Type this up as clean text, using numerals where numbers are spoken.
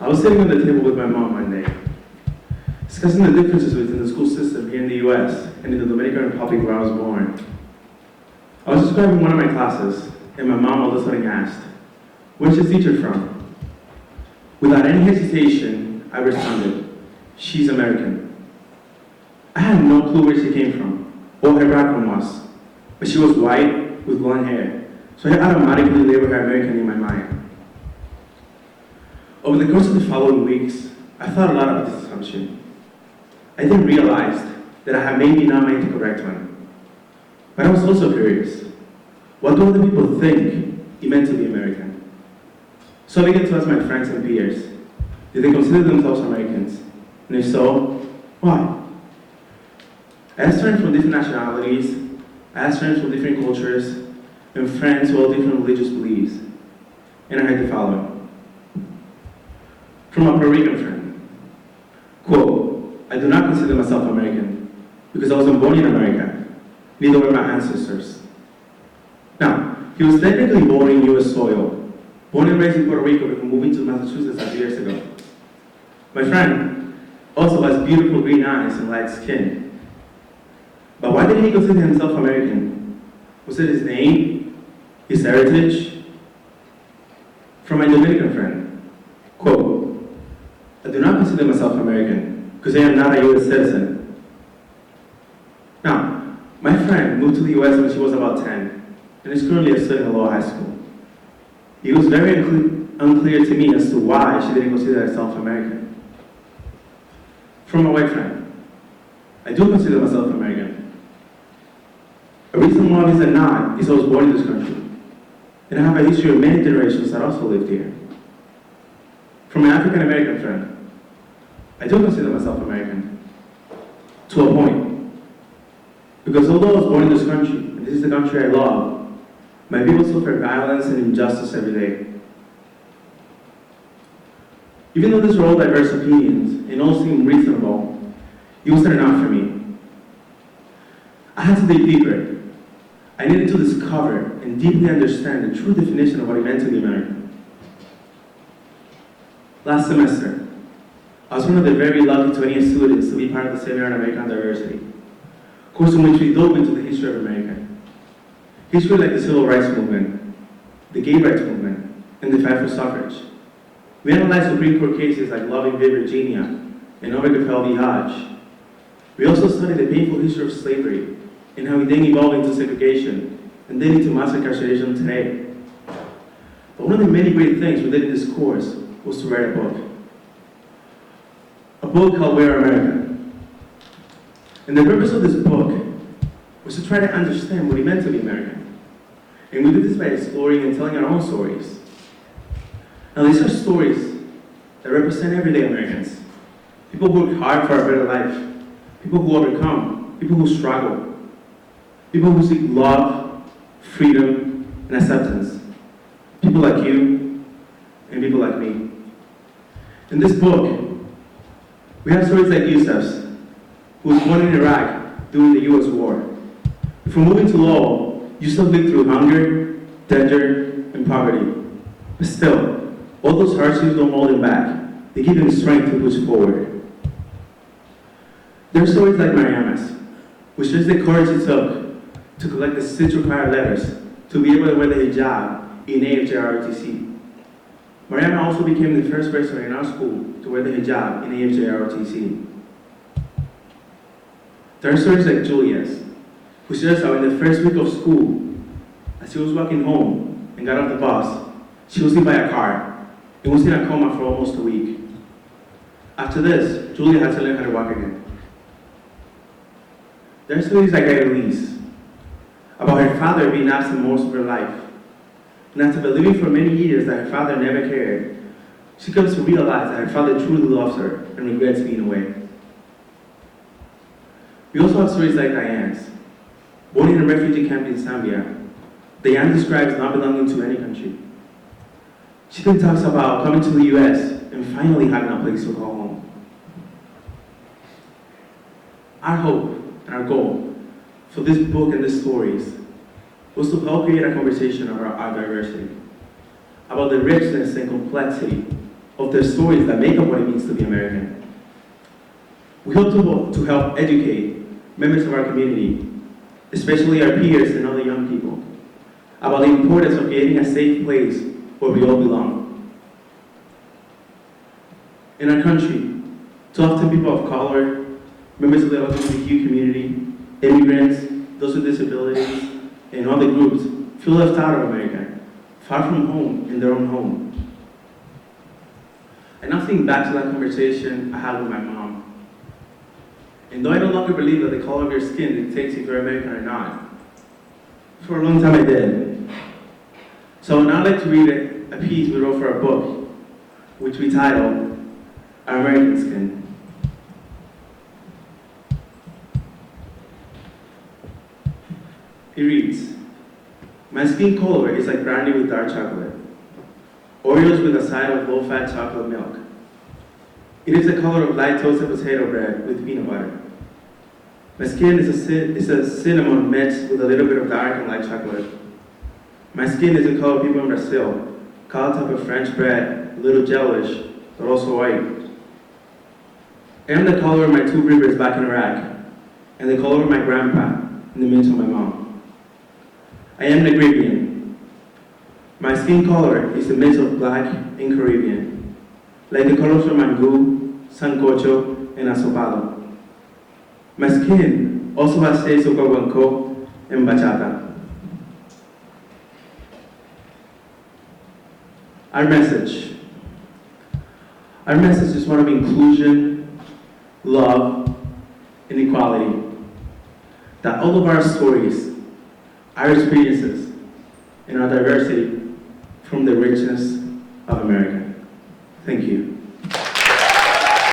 I was sitting at the table with my mom one day, discussing the differences within the school system here in the US and in the Dominican Republic where I was born. I was describing one of my classes, and my mom all of a sudden asked, "Where's your teacher from?" Without any hesitation, I responded, "She's American." I had no clue where she came from, or her background was, but she was white with blonde hair, so I automatically labeled her American in my mind. Over the course of the following weeks, I thought a lot about this assumption. I then realized that I had maybe not made the correct one. But I was also curious. What do other people think it meant to be American? So I began to ask my friends and peers, did they consider themselves Americans? And if so, why? I asked friends from different nationalities, I asked friends from different cultures, and friends who all different religious beliefs. And I heard the following. From a Puerto Rican friend, quote, "I do not consider myself American because I wasn't born in America, neither were my ancestors." Now, he was technically born in US soil, born and raised in Puerto Rico before moving to Massachusetts a few years ago. My friend also has beautiful green eyes and light skin. But why did he consider himself American? Was it his name, his heritage? From my Dominican friend, quote, "I do not consider myself American because I am not a US citizen." Now, my friend moved to the US when she was about 10 and is currently studying at Lowell High School. It was very unclear to me as to why she didn't consider herself American. From my white friend, "I do consider myself American. A reason why is not is I was born in this country, and I have a history of many generations that also lived here." From my African American friend, "I do consider myself American, to a point. Because although I was born in this country, and this is the country I love, my people suffer violence and injustice every day." Even though these were all diverse opinions, and all seemed reasonable, it wasn't enough for me. I had to dig deeper. I needed to discover and deeply understand the true definition of what it meant to be American. Last semester, I was one of the very lucky 20 students to be part of the Seminar on American Diversity, course in which we dove into the history of America. History like the Civil Rights Movement, the Gay Rights Movement, and the fight for suffrage. We analyzed Supreme Court cases like Loving v. Virginia and Obergefell v. Hodge. We also studied the painful history of slavery and how it then evolved into segregation and then into mass incarceration today. But one of the many great things we did in this course was to write a book. A book called We're America. And the purpose of this book was to try to understand what it meant to be American. And we did this by exploring and telling our own stories. Now these are stories that represent everyday Americans. People who work hard for a better life. People who overcome. People who struggle. People who seek love, freedom, and acceptance. People like you, and people like me. In this book, we have stories like Yusuf's, who was born in Iraq during the US war. Before moving to Lowell, Yusuf lived through hunger, danger, and poverty. But still, all those hardships don't hold him back. They give him strength to push forward. There are stories like Mariama's, which shows the courage it took to collect the 6 required letters to be able to wear the hijab in AFJROTC. Mariama also became the first person in our school to wear the hijab in AFJROTC. There are stories like Julia's, who shares how in the first week of school, as she was walking home and got off the bus, she was hit by a car and was in a coma for almost a week. After this, Julia had to learn how to walk again. There are stories like Elise, about her father being absent most of her life. And after believing for many years that her father never cared, she comes to realize that her father truly loves her and regrets being away. We also have stories like Diane's. Born in a refugee camp in Zambia, Diane describes not belonging to any country. She then talks about coming to the US and finally having a place to call home. Our hope and our goal for this book and these stories was to help create a conversation about our diversity, about the richness and complexity of their stories that make up what it means to be American. We hope to help educate members of our community, especially our peers and other young people, about the importance of creating a safe place where we all belong. In our country, too often people of color, members of the LGBTQ community, immigrants, those with disabilities, and other groups feel left out of America, far from home, in their own home. I now think back to that conversation I had with my mom. And though I no longer believe that the color of your skin dictates if you're American or not, for a long time I did. So I would now like to read a piece we wrote for our book, which we titled Our American Skin. It reads, my skin color is like brandy with dark chocolate, Oreos with a side of low-fat chocolate milk. It is the color of light toasted potato bread with peanut butter. My skin is a cinnamon mixed with a little bit of dark and light chocolate. My skin is the color of people in Brazil, called type of French bread, a little jellish, but also white. I am the color of my two rivers back in Iraq, and the color of my grandpa in the midst of my mom. I am the Caribbean. My skin color is a mix of black and Caribbean, like the colors of mangú, sancocho, and asopado. My skin also has shades of guaguancó and bachata. Our message. Our message is one of inclusion, love, and equality. That all of our stories, our experiences, and our diversity from the richness of America. Thank you.